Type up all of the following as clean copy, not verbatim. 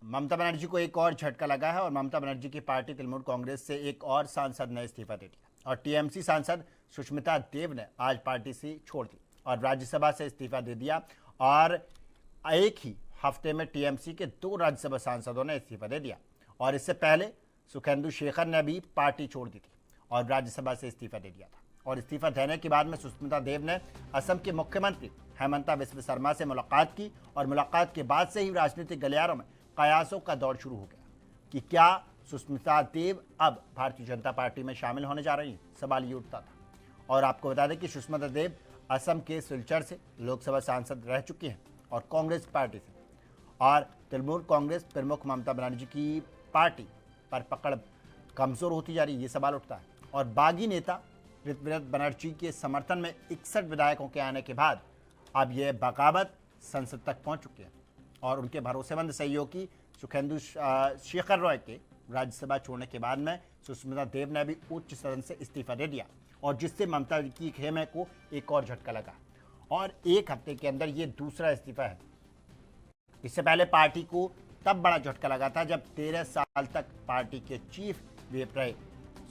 ममता बनर्जी को एक और झटका लगा है और ममता बनर्जी की पार्टी तृणमूल कांग्रेस से एक और सांसद ने इस्तीफा दे दिया और टीएमसी सांसद सुष्मिता देव ने आज पार्टी से छोड़ दी और राज्यसभा से इस्तीफा दे दिया। और एक ही हफ्ते में टीएमसी के 2 राज्यसभा सांसदों ने इस्तीफा दे दिया और इससे पहले सुखेंदु शेखर ने भी पार्टी छोड़ दी थी और राज्यसभा से इस्तीफा दे दिया था। और इस्तीफा देने के बाद में सुष्मिता देव ने असम के मुख्यमंत्री हेमंता बिस्वा शर्मा से मुलाकात की और मुलाकात के बाद से ही राजनीतिक गलियारों में कयासों का दौर शुरू हो गया कि क्या सुष्मिता देव अब भारतीय जनता पार्टी में शामिल होने जा रही हैं, सवाल ये उठता था। और आपको बता दें कि सुष्मिता देव असम के सिलचर से लोकसभा सांसद रह चुकी हैं और कांग्रेस पार्टी से, और तृणमूल कांग्रेस प्रमुख ममता बनर्जी की पार्टी पर पकड़ कमजोर होती जा रही है, ये सवाल उठता है। और बागी नेता ऋतविराज बनर्जी के समर्थन में 61 विधायकों के आने के बाद अब यह बगावत संसद तक पहुंच चुके हैं और उनके भरोसेमंद सहयोगी सुखेंदु शेखर रॉय के राज्यसभा छोड़ने के बाद में सुष्मिता देव ने भी उच्च सदन से इस्तीफा दे दिया और जिससे ममता की खेमे को एक और झटका लगा और एक हफ्ते के अंदर ये दूसरा इस्तीफा है। इससे पहले पार्टी को तब बड़ा झटका लगा था जब 13 साल तक पार्टी के चीफ व्हिप रहे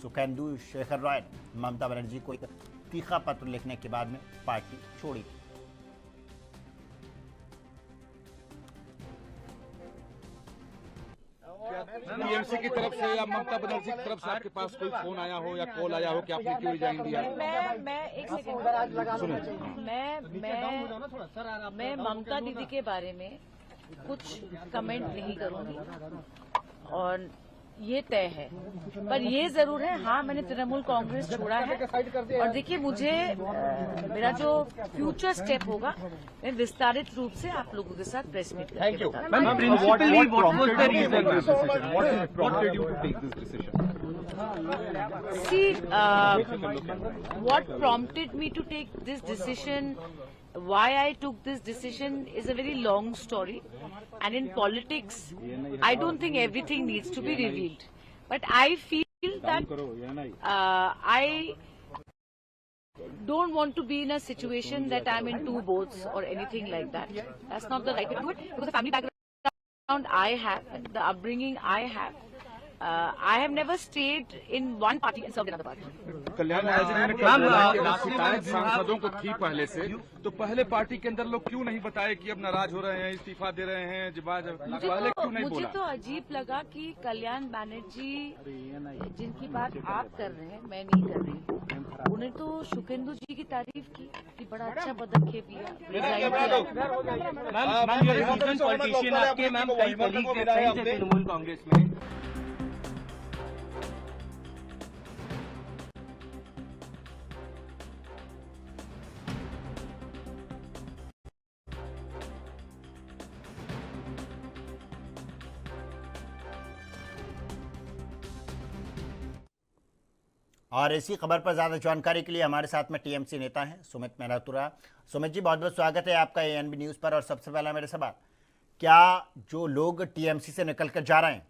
सुखेंदु शेखर रॉय ने ममता बनर्जी को एक तीखा पत्र लिखने के बाद में पार्टी छोड़ी थी। टीएमसी की तरफ से या ममता बनर्जी की तरफ से आपके पास कोई फोन आया हो या कॉल आया हो कि आपने क्यों रिजाइन दिया? मैं एक सेकंड मैं ममता दीदी के बारे में कुछ कमेंट नहीं करूंगी और ये तय है, पर ये जरूर है, हाँ मैंने तृणमूल कांग्रेस छोड़ा है और देखिए मुझे मेरा जो फ्यूचर स्टेप होगा मैं विस्तारित रूप से आप लोगों के साथ प्रेस मीट करके See, what prompted me to take this decision, why I took this decision is a very long story, and in politics I don't think everything needs to be revealed, but I feel that I don't want to be in a situation that I'm in 2 boats or anything like that. That's not the right way to do it, because the family background I have, the upbringing I have, I have never stayed in one party and served in another party. कल्याण ने कहा कि शिकायत सांसदों को थी पहले से, तो पहले पार्टी के अंदर लोग क्यों नहीं बताए कि अब नाराज हो रहे हैं, इस्तीफा दे रहे हैं, पहले क्यों नहीं बोला? मुझे तो अजीब लगा कि कल्याण बैनर्जी जिनकी बात आप कर रहे हैं मैं नहीं कर रही हूँ, उन्हें तो सुखेंदु जी की तारीफ की कि बड़ा अच्छा पदक्षेप लिया। पॉलिटिशियन आपके मैम कई कलीग थे तृणमूल कांग्रेस में। और इसी खबर पर ज़्यादा जानकारी के लिए हमारे साथ में टीएमसी नेता हैं सुमित मेहरातुरा। सुमित जी, बहुत बहुत स्वागत है आपका एएनबी न्यूज़ पर। और सबसे पहला मेरे सवाल, क्या जो लोग टीएमसी से निकल कर जा रहे हैं,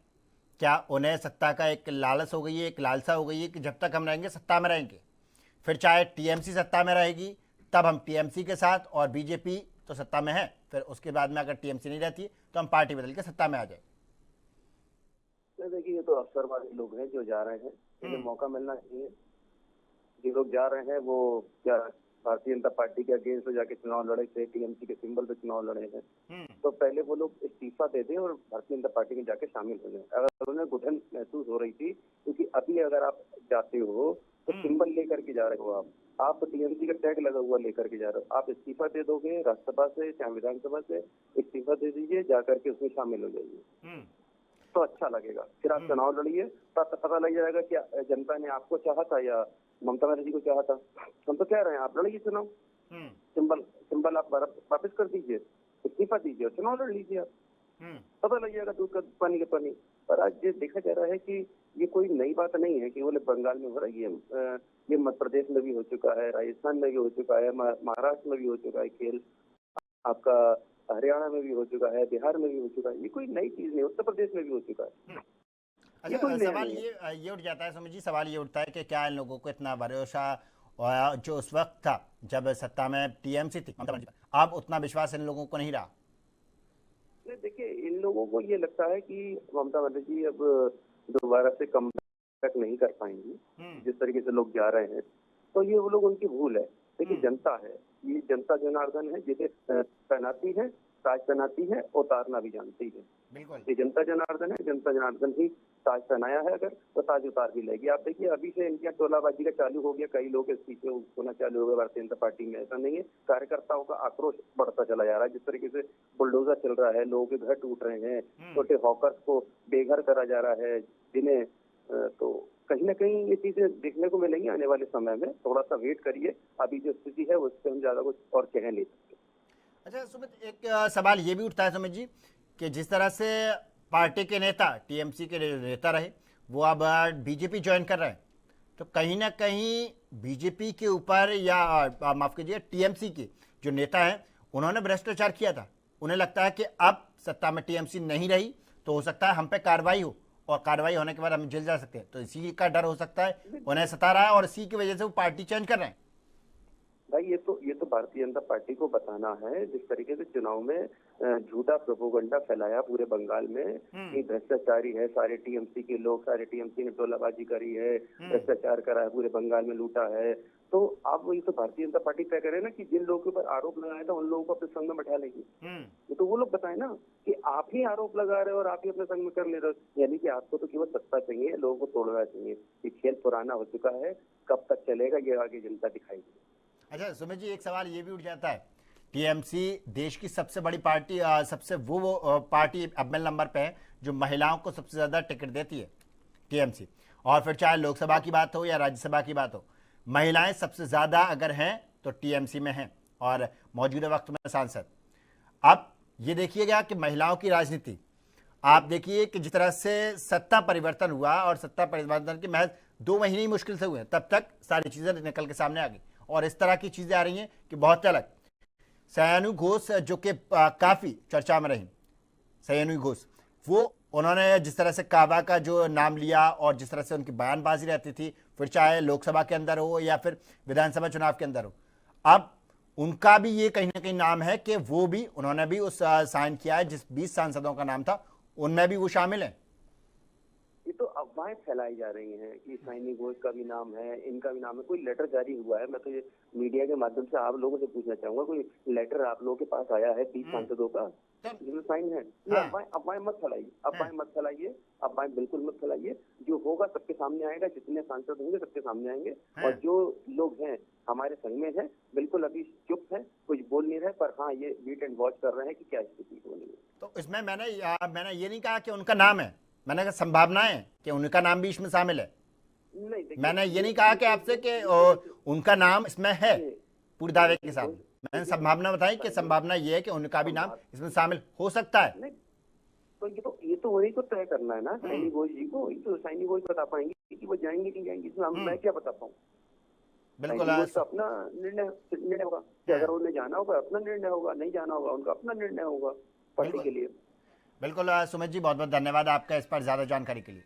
क्या उन्हें सत्ता का एक लालच हो गई है, एक लालसा हो गई है कि जब तक हम रहेंगे सत्ता में रहेंगे, फिर चाहे टीएमसी सत्ता में रहेगी तब हम टीएमसी के साथ, और बीजेपी तो सत्ता में है, फिर उसके बाद में अगर टीएमसी नहीं रहती तो हम पार्टी बदल के सत्ता में आ जाए? देखिए, ये तो अवसरवादी लोग हैं जो जा रहे हैं, इन्हें मौका मिलना चाहिए। जो लोग जा रहे हैं वो क्या भारतीय जनता पार्टी के अगेंस्ट में जाके चुनाव लड़े थे, टीएमसी के सिंबल पे चुनाव लड़े हैं, तो पहले वो लोग इस्तीफा दे दें और भारतीय जनता पार्टी में जाके शामिल हो जाए। अगर उन्हें घुटन महसूस हो रही थी, क्योंकि अभी अगर आप जाते हो तो सिंबल लेकर के जा रहे हो, आप टीएमसी का टैग लगा हुआ लेकर के जा रहे हो, आप इस्तीफा दे दोगे राज्यसभा से चाहे विधानसभा से, इस्तीफा दे दीजिए, जाकर के उसमें शामिल हो जाइए तो अच्छा लगेगा। फिर आप चुनाव लड़िए, तब पता लग जाएगा कि जनता ने आपको चाहा था या ममता बनर्जी को चाहा था। हम तो कह रहे हैं आप लड़िए चुनाव, सिंबल आप वापस कर दीजिए, इस्तीफा दीजिए और चुनाव लड़ लीजिए, आप पता लग जाएगा दूध का पानी का पानी। पर आज ये देखा जा रहा है कि ये कोई नई बात नहीं है कि बोले बंगाल में हो रही है, ये मध्य प्रदेश में भी हो चुका है, राजस्थान में भी हो चुका है, महाराष्ट्र में भी हो चुका है, खेल आपका हरियाणा में भी हो चुका है, बिहार में भी हो चुका है, ये कोई नई चीज नहीं, उत्तर प्रदेश में भी हो चुका है। अच्छा, सवाल ये उठ जाता है सुमित जी, सवाल ये उठता है कि क्या इन लोगों को इतना भरोसा जो उस वक्त था जब सत्ता में टीएमसी थी, अब उतना विश्वास इन लोगों को नहीं रहा? देखिए, इन लोगों को ये लगता है कि ममता बनर्जी अब दोबारा से कम बैक नहीं कर पाएंगी, जिस तरीके से लोग जा रहे हैं, तो ये वो लोग उनकी भूल है। देखिए जनता है, ये जनता जनार्दन है, जिसे पहनाती है, ताज पहनाती है, उतारना भी जानती है। बिल्कुल। ये जनता जनार्दन है, जनता जनार्दन ही ताज पहनाया है, अगर तो ताज उतार भी लेगी। आप देखिए अभी से इनकी टोलाबाजी का चालू हो गया, कई लोग इस पीछे होना चालू हो गया भारतीय जनता पार्टी में। ऐसा नहीं है, कार्यकर्ताओं का आक्रोश बढ़ता चला जा रहा है। जिस तरीके से बुलडोजर चल रहा है, लोगों के घर टूट रहे हैं, छोटे हॉकर्स को बेघर करा जा रहा है, जिन्हें तो कहीं ना कहीं ये चीजें देखने को मिलेंगी आने वाले समय में। थोड़ा सा वेट करिए, अभी जो स्थिति है उससे हम ज्यादा कुछ और कह नहीं सकते। अच्छा सुमित, एक सवाल ये भी उठता है सुमित जी कि जिस तरह से पार्टी के नेता, टीएमसी के नेता रहे, वो अब बीजेपी ज्वाइन कर रहे हैं, तो कहीं ना कहीं बीजेपी के ऊपर या माफ कीजिए टीएमसी के जो नेता हैं उन्होंने भ्रष्टाचार किया था। उन्हें लगता है कि अब सत्ता में टीएमसी नहीं रही तो हो सकता है हम पे कार्रवाई हो, और कार्रवाई होने के बाद हम जेल जा सकते हैं, तो इसी का डर हो सकता है उन्हें सता रहा है और इसी की वजह से वो पार्टी चेंज कर रहे हैं। भाई ये तो भारतीय जनता पार्टी को बताना है। जिस तरीके से चुनाव में झूठा प्रोपोगंडा फैलाया पूरे बंगाल में कि भ्रष्टाचारी है सारे टीएमसी के लोग, सारे टीएमसी ने टोलाबाजी करी है, भ्रष्टाचार करा है, पूरे बंगाल में लूटा है, तो अब ये तो भारतीय जनता पार्टी तय करे ना कि जिन लोगों के ऊपर आरोप लगाया था उन लोगों को अपने संग में बैठा लेगी। ये तो वो लोग बताए ना कि आप ही आरोप लगा रहे हो और आप ही अपने संग में कर ले रहे हो, यानी कि आपको तो केवल सत्ता चाहिए, लोगों को तोड़ना चाहिए। ये खेल पुराना हो चुका है, कब तक चलेगा ये आगे जनता दिखाएगी। अच्छा सुमित जी, एक सवाल ये भी उठ जाता है, टीएमसी देश की सबसे बड़ी पार्टी, सबसे वो पार्टी अव्वल नंबर पे है जो महिलाओं को सबसे ज्यादा टिकट देती है, टीएमसी। और फिर चाहे लोकसभा की बात हो या राज्यसभा की बात हो, महिलाएं सबसे ज्यादा अगर हैं तो टीएमसी में हैं, और मौजूदा वक्त में सांसद। अब ये देखिएगा कि महिलाओं की राजनीति, आप देखिए कि जिस तरह से सत्ता परिवर्तन हुआ, और सत्ता परिवर्तन के महज 2 महीने ही मुश्किल से हुए, तब तक सारी चीजें निकल के सामने आ गई, और इस तरह की चीजें आ रही हैं कि बहुत अलग। सयानू घोष जो कि काफी चर्चा में रही, सयानू घोष, वो उन्होंने जिस तरह से काबा का जो नाम लिया और जिस तरह से उनकी बयानबाजी रहती थी, फिर चाहे लोकसभा के अंदर हो या फिर विधानसभा चुनाव के अंदर हो, अब उनका भी ये कहीं ना कहीं नाम है कि वो भी, उन्होंने भी उस साइन किया है जिस 20 सांसदों का नाम था उनमें भी वो शामिल है। ये तो अफवाहें फैलाई जा रही हैं कि सैनी घोष का भी नाम है, इनका भी नाम है। कोई लेटर जारी हुआ है? मैं तो ये मीडिया के माध्यम से आप लोगों से पूछना चाहूंगा, कोई लेटर आप लोगों के पास आया है 30 सांसदों का जिसमें साइन है? ये अफवाहें मत फैलाइए, अफवाहें मत फैलाइए, अफवाहें बिल्कुल मत फैलाइए। जो होगा सबके सामने आएगा, जितने सांसद होंगे सबके सामने आएंगे। और जो लोग हैं हमारे संग में हैं, बिल्कुल अभी चुप है, कुछ बोल नहीं रहे, पर हाँ ये वेट एंड वॉच कर रहे हैं कि क्या स्थिति होनी है। तो इसमें मैंने ये नहीं कहा कि उनका नाम है, मैंने कहा संभावना है कि उनका नाम भी इसमें शामिल है। नहीं, मैंने ये नहीं कहा कि आपसे कि उनका नाम इसमें है पूरे दावे के साथ, मैंने संभावना बताई कि संभावना ये है कि उनका भी नाम इसमें शामिल हो सकता है। नहीं, तो ये तो वही को तय करना है ना सैनी घोष जी को। ये तो सैनी घोष बता पाएंगे कि वो जाएंगे कि जाएंगे, इसमें मैं क्या बता पाऊँ? बिल्कुल, तो अपना निर्णय होगा कि अगर उन्हें जाना होगा अपना निर्णय होगा, नहीं जाना होगा उनका अपना निर्णय होगा पार्टी के लिए। बिल्कुल सुमित जी, बहुत बहुत धन्यवाद आपका इस पर ज्यादा जानकारी के लिए।